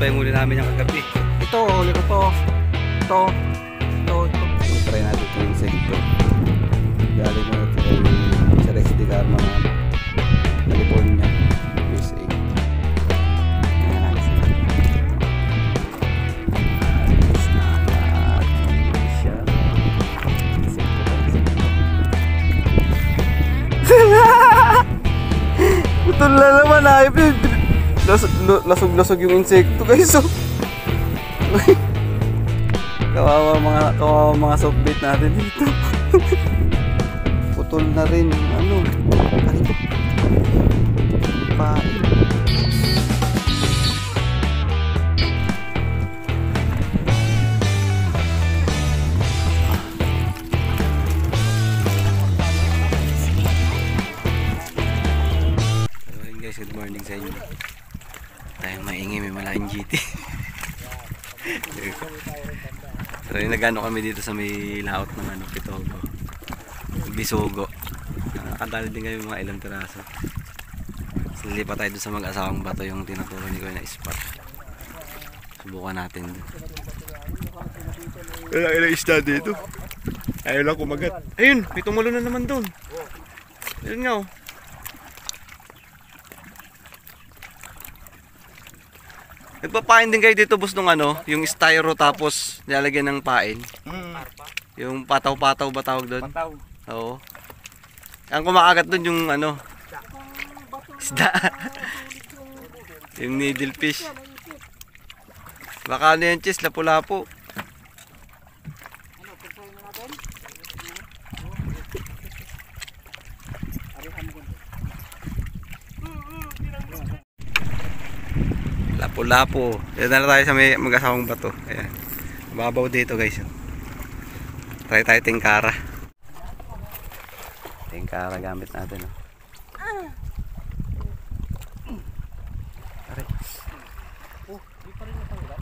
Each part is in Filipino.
pa yung huli namin yung kagabi. Ito, huli ko to. Ito. Try natin ito yung insecto. Galing mo natin sa Rex de Carmo na California, USA. Putol na naman, ayop yun. Lasog-lasog yung insekto guys. So kawawa mga softbait natin dito. Putol na rin ano. Ito. Pain. Good morning sa inyo. Tayong maingay, may malaking GT. So yung nagano kami dito sa may laot ng ano, Pitogo, Bisugo. Nakadali din kami mga ilang piraso. So lilipat tayo doon sa mag-asawang bato, yung tinuturo ni Kuya na spot. Subukan natin doon. Ilang isda dito. Ayaw lang kumagat. Ayun, may tumulo na naman doon. Ayun nga oh. Nagpapain din kayo dito boss nung ano, yung styro tapos nilalagyan ng pain. Yung pataw-pataw ba tawag doon? Pataw. Oo. Ang kumakagat doon yung ano, isda. Yung needlefish. Baka ano yan chis, lapu-lapu. Lapu-lapu. Yan na tayo sa may mag-asawang bato. Ayan. Babaw dito guys. Try tayo tingkara. Tingkara gamit natin. Aray. Oh, di pa rin natanggal.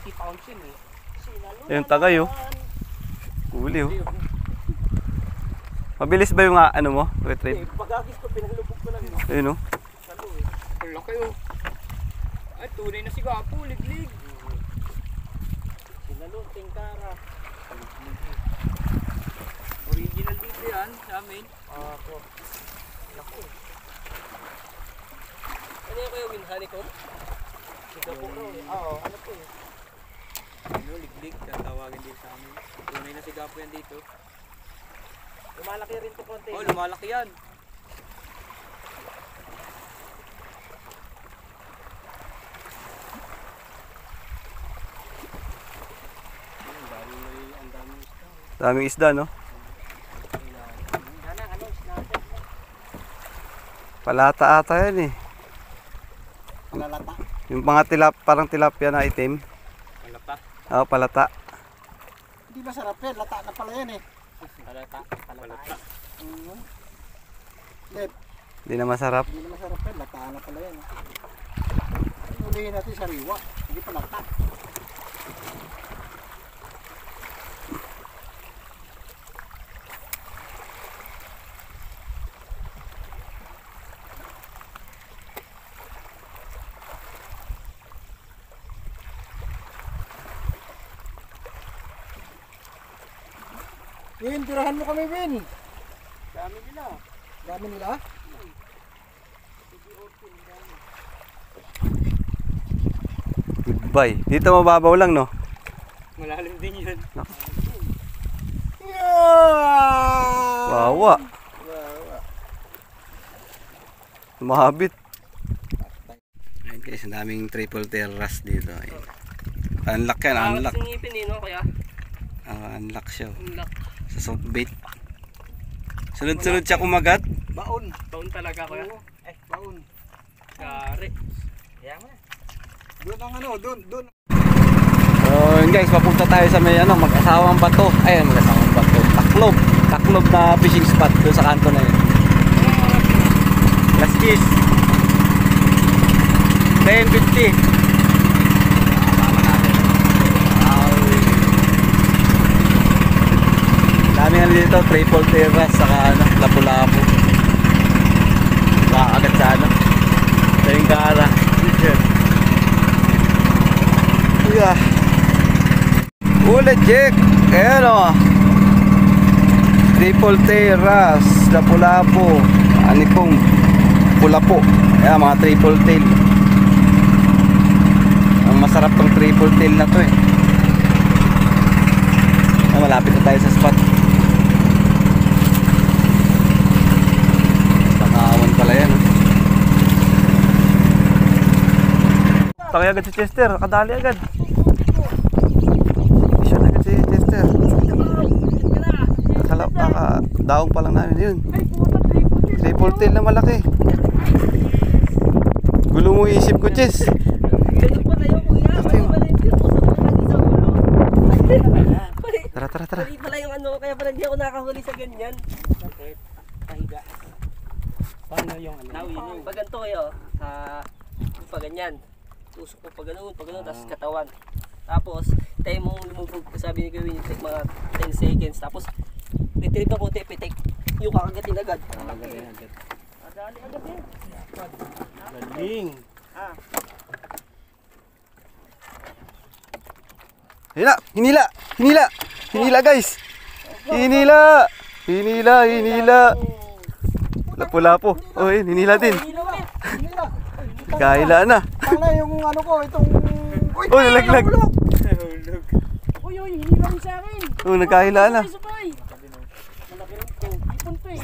80 pounds yun eh. Yung tagay oh. Huli oh. Mabilis ba yung ano mo? Retrieve? Pag-agis ko, pinalubog ko lang. Ayun oh. Ang laki oh. Ay, tunay na si Gapo, liglig. Sinalo, tingkara. Original dito yan, sa amin. Ako. Laki. Ano yung kayo, minhanicom? Si Gapo ko eh. Oo, ano po eh. Ano, liglig, tatawagin din sa amin. Tunay na si Gapo yan dito. Lumalaki rin to konti. Oh, lumalaki yan. Daming isda, no? Palata ata yan eh. Palalata? Yung mga parang tilapia na itim. Palata? Oo, palata. Hindi masarap yan, lata na pala yan eh. Palata? Palata? Hindi na masarap. Hindi na masarap yan, lata na pala yan. Ulihin natin sariwa, hindi palata. Win, tirahan mo kami, Win. Dami nila. Dami nila? Goodbye. Dito mababaw lang, no? Malalim din yun. Wawa. Mahabit. Ayun guys, ang daming triple terrace dito. Unlock yan, unlock. Singipin din, no, kuya? Unlock siya. Unlock. Sa softbait. Sunod-sunod siya kumagat. Baon. Baon talaga, kuya. Baon. Gari. Kaya mo na. Doon ang ano, doon. So yun guys, papunta tayo sa may ano, mag-asawang bato. Ayan, mag-asawang bato. Taklob na fishing spot doon sa kanto na yun. Last kiss. 10:50. Daming ano dito, triple terrace, saka ano, lapu-lapu. Agad sa ano. So yun Bullet Jack. Ayan o. Triple tail ras. Lapu-lapu. Anikong pula-po. Ayan mga triple tail. Ang masarap tong triple tail na to eh. Ayan, malapit na tayo sa spot. Takawan pala yan. Takay agad si Chester. Kadali agad. Mission agad si Chester. Daong pa lang namin yun. Triple tail na malaki. Gulo mo isip ko, Ches. Tara. Mali pala yung ano, kaya pala hindi ako nakahuli sa ganyan. Pahiga. Paano yung ano? Pag ganito kayo, pag ganyan. Tusok ko pag ganun, tapos katawan. Tapos, tayo mong lumubog, sabi ni Gawin, take mga 10 seconds. Tapos, retrieve na konti, pitik. Yung kakagatin agad. Adali agad yan. Galing. Hinila guys. Hinila. Lapu-lapu. Oh, hinila din. Kahila na. Tanga yung ano ko, itong... Oh, nalaglag. Uy, hinila rin sa akin. Oh, nagkahila na. Sabay. Malaki rin to. Ipon to eh.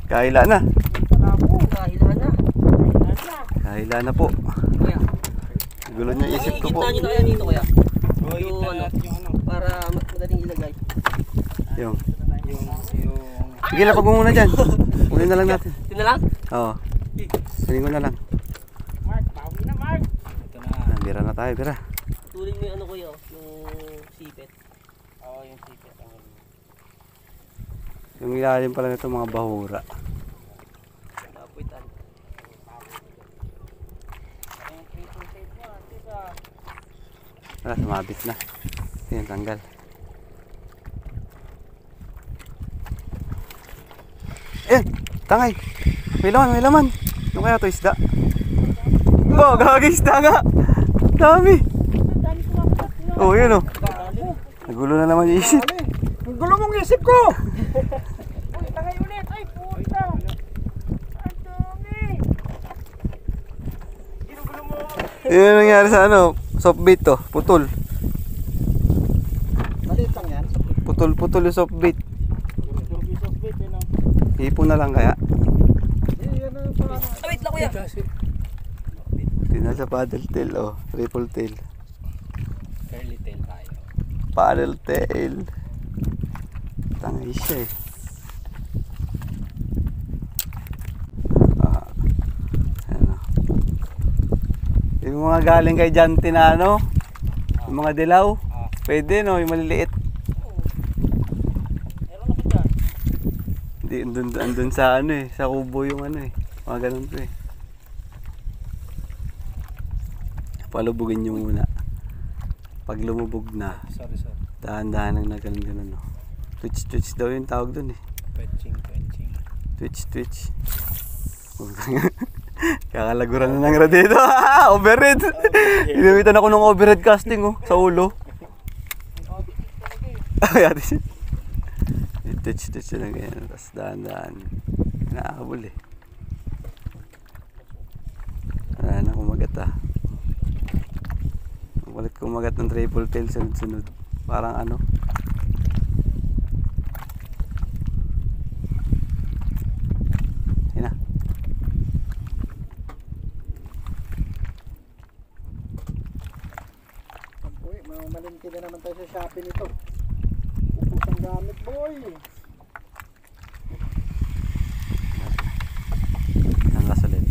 Kahila na. Kahila na. Po. Kuya. Gulo niyo isip ko po. Igitna nyo na kaya dito kuya. Yung ano, Para madaling ilagay. Yung. Sige na, pag muna dyan. Unin na lang natin. Ito na lang? Oo. Saling ko na lang. Mark, bawi na Mark. ito na. Bira na tayo, bira. Tuloy mo yung ano kuya, yung sipet. Oo, yung sipit. Yung ilalim pala nito mga bahura. Napuitan. Wala, sumabit na. Ito yung tanggal. Tangay. May laman. Ano kaya ito, isda? Oh, isda nga. Dami. Oh, yun oh. Nagulo na naman yung isip. Ang gulo mong isip ko! Uy, tagay ulit. Ay, puta. Ang dami. Ginugulo mo. Yun ang nangyari sa ano, soft bait to, putol. Maliit lang yan. Putol yung soft bait. Hipon na lang kaya. Wait lang kuya. Tina sa paddle tail oh, triple tail. Curly tail tayo. Paddle tail. Tangay siya eh. Ano. Yung mga galing kay Janty na ano, yung mga dilaw, pwede no, yung maliliit. Meron ako dyan. Hindi, andun sa ano eh, sa kubo yung ano eh. Mga ganun to eh. Palubugin nyo muna. Pag lumubog na, Sorry. dahan-dahan ang naganon-ganon no. Twitch daw yung tawag dun eh. Twitch. Kakalaguran na ng radito. Overhead. Ginamitan ako ng overhead casting oh, sa ulo. Ay, ate siya. Twitch na ganyan. Tapos dahan-dahan. Nakakabul eh. Wala na kumagat ah. Walit kumagat ng triple tail sunod-sunod. Parang ano. Yan na. Uy, mamalingki na naman tayo sa Shopee nito. Upos ang gamit, boy. Ang last ulit.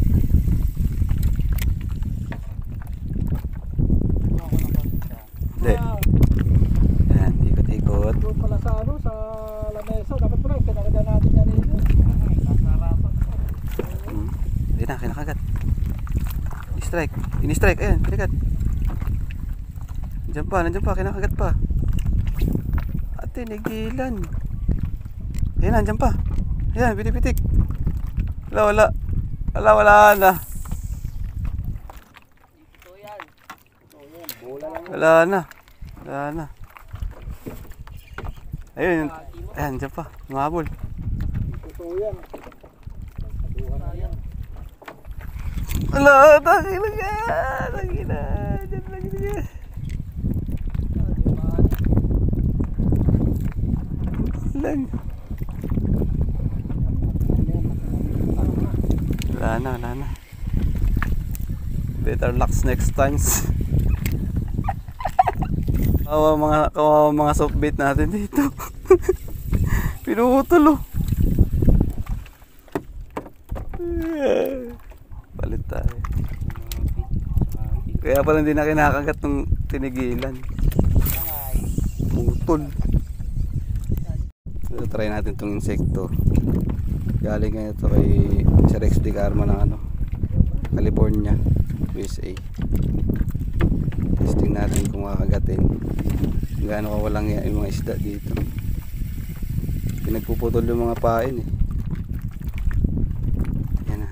Hindi. Yan, ikot-ikot. Doon pala sa ano, sa lamesa. Dapat pala, kinakada natin yan dito. Hindi na, kinakagat. Ini-strike, ayan, kinagat. Nandiyan pa, kinakagat pa. Ate, nigilan. Ayan, nandiyan pa. Ayan, pitik-pitik. Wala na. Ito yan. Bola lang. Wala na. Wala na. Ayun, ayan, dyan pa. Umabol. Totoo yan. Kaduhan na yan. Ala, tangina ka! Tangina! Dyan lang yan. Lang. Wala na, wala na. Better luck next times. Kawawa mga soft bait natin dito. Pinutol oh. Palit tayo. Kaya pala hindi na kinakagat ng tinigilan. Putol. So, try natin tong insekto. Galing nga ito kay Sir Rex de Carma ng ano, California, USA. Testing natin kung makakagatin. Gaano kawalang yung mga isda dito. Pinagpuputol yung mga pain eh. Yan na.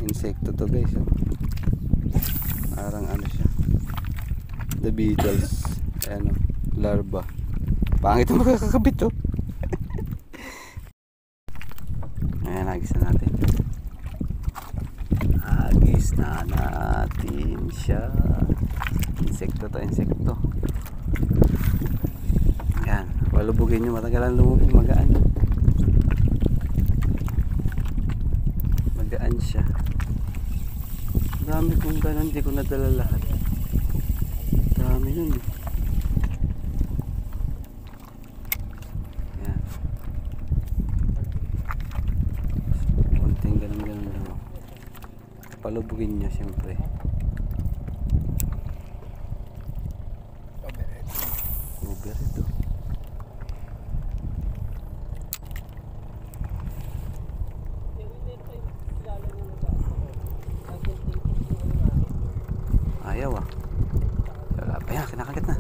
Insekto to guys oh. Parang ano siya, the beetles. Ayan oh, larva. Pangit ang makakakabit oh. Ayan, agis na natin. Agis na natin siya. Insekto to, insekto. Ayan, palubugin nyo, matagalan lumubog, magaan. Magaan siya. Dami kong ganun, hindi ko nadala lahat. Dami nun eh. Ayan. Konting ganun-ganun lang. Palubugin nyo siyempre. Uber ito. Ayaw ah. Wala pa yan, kinakagat na.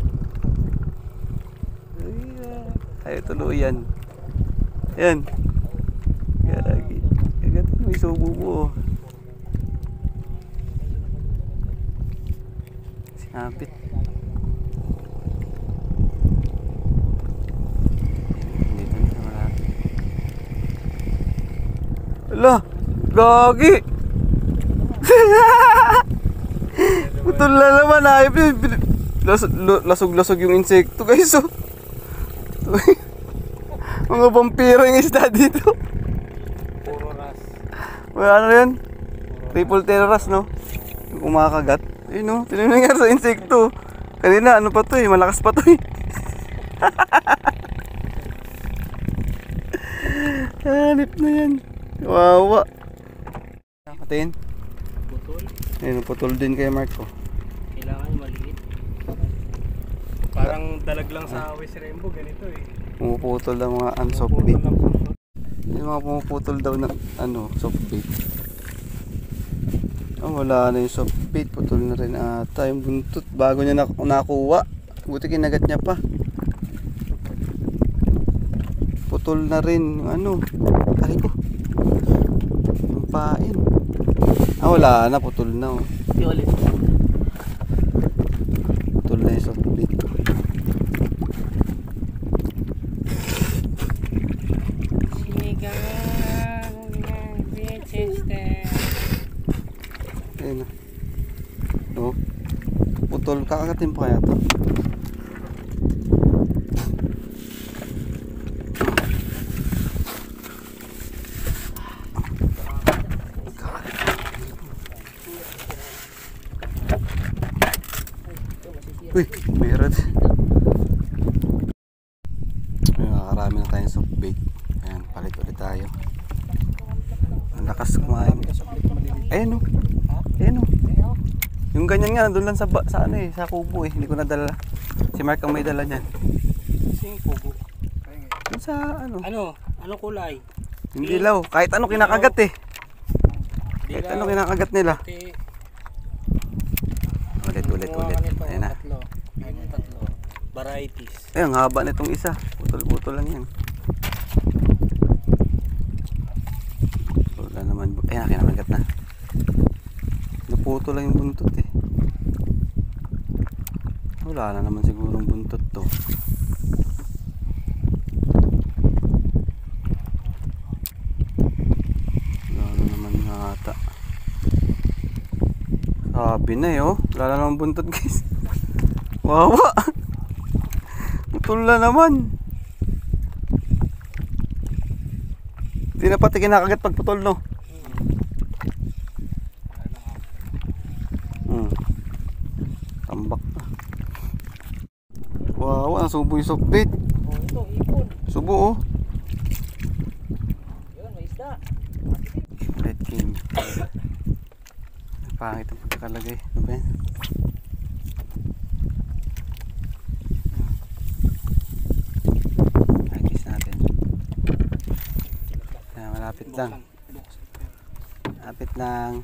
Ayaw tuluyan. Yan. Gagi. Kagat mo, may subo mo. Sinapit. Dito na malapit. Ala! Gagi! Putol na naman, ayop yun. Lasog-lasog yung insekto guys oh. Mga vampiro yung isda dito. Puro ras. Well, ano yun? Triple terras no? Yung kumakagat. Ayun no, tinan mo nangyari sa insekto. Kanina ano pa to eh, malakas pa to eh. Hanip na yan. Kawawa. Nakatin. Putol. Ayun, putol din kay Marco. Kailangan maliit. Parang dalag lang sa West Rainbow, ganito eh. Pumuputol ng mga soft bait. Yung mga pumuputol daw ng ano, soft bait. Oh, wala na yung soft bait, putol na rin ata yung buntot bago niya nakuha. Buti kinagat niya pa. Putol na rin yung ano. Ay ko. Yung pain. Wala na, putol na oh. Di ulit. Putol na yung soft bait. Ayun na. Oh. Putol, kakagatin pa kaya to. Uy, meron. Nakakarami na tayong soft bait. Ayan, palit ulit tayo. Ang lakas kumain. Ayan o. Ayan o. Yung ganyan nga, doon lang sa ano eh, sa kubo eh. Hindi ko nadala. Si Mark ang may dala niyan. Sing kubo. Doon sa ano. Ano kulay? Yung dilaw. Kahit ano kinakagat eh. Kahit ano kinakagat nila. Ulit. Ayan na. Tatlo. Varieties. Ayun, haba nitong isa. Putol-putol lang yan. Wala naman. Ayan, kinakagat na. Naputol lang yung buntot eh. Wala na naman sigurong buntot to. Wala na naman nga ata. Sabi na eh oh. Wala na naman buntot guys. Wawa. Putol na naman. Hindi na pati kinakagat pag putol no. Tambak na. Wow, nasubo yung softbait. Oh, ito, ipon. Subo oh. Yun, may isda. Red king. Pangit ang pagkakalagay. Ano ba yan? Agis natin. Ayan, malapit lang. Malapit lang.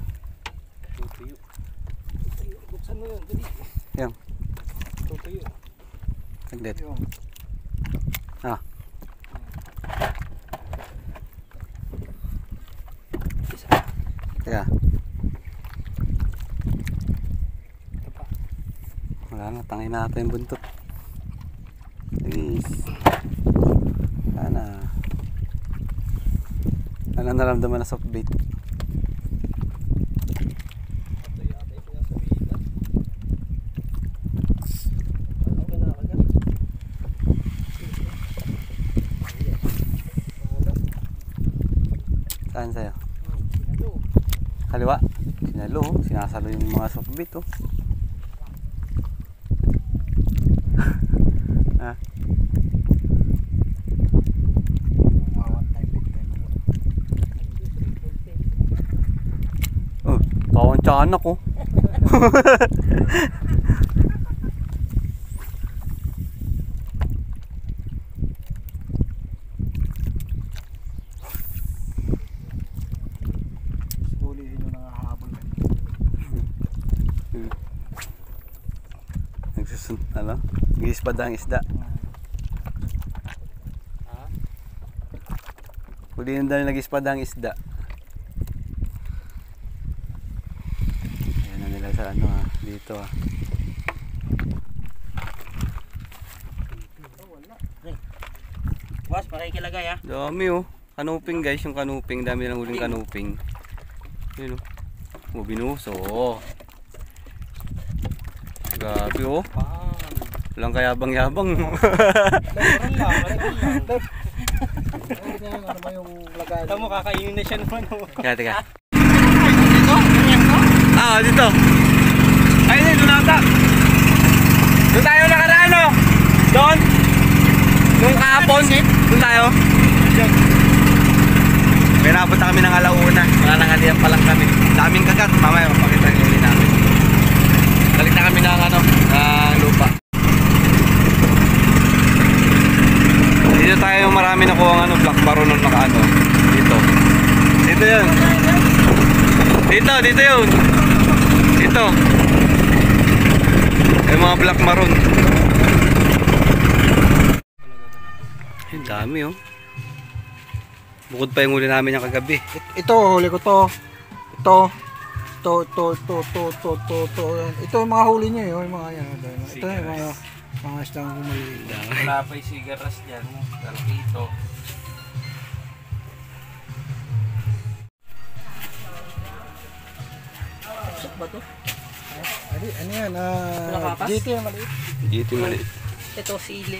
Buksan mo yun, dali. Yan. Tutuyo. Saglit. Yun. Ah. Teka. Wala na, tangin na natin yung buntot. Please. Sana. Ano naramdaman na softbait? Ito yata yung pinasabihan. Ano kinakagat? Saan sa'yo? Sinalo. Kaliwa. Sinalo. Oh. Sinasalo yung mga softbait oh. Ah. Oh, tawang tiyanak oh. Hulihin nyo na habol. Ano? Gispad ang isda. Ha? Huli na dahil nag-ispad ang isda. Ayan na nila sa ano ah, dito ah. Boss, makikilagay ha. Dami oh. Kanuping guys, yung kanuping. Dami lang huling kanuping. Yun oh. Oh, binuso oh. Grabe oh. Walang kayabang-yabang. Meron lang. Ano ba yung lagay? Ito mo, kakainin na siya naman. Teka, teka. Ah, dito. Ayun, dito na ata. Doon tayo nakaraan oh. Doon. Nung kahapon. Doon tayo. May napunta kami ng alauna. Mga nangalian pa lang kami. Daming kagat. Mamaya mapakita niyo ulit namin. Balik na kami ng ano, ng lupa. Dito tayo marami nakuha ng ano, black maroon nung nakaano. Dito. Dito yun. Dito yun. Dito. Yung mga black maroon. Ang dami oh. Bukod pa yung huli namin yung kagabi. Ito, huli ko to. Ito. Ito yung mga huli nyo yung mga yan. Ito yung mga isdang humuli. Wala pa yung sigaras dyan. Dito. Pusok ba to? Ano yan? Nakapas? GT yung maliit. GT maliit. Ito sili.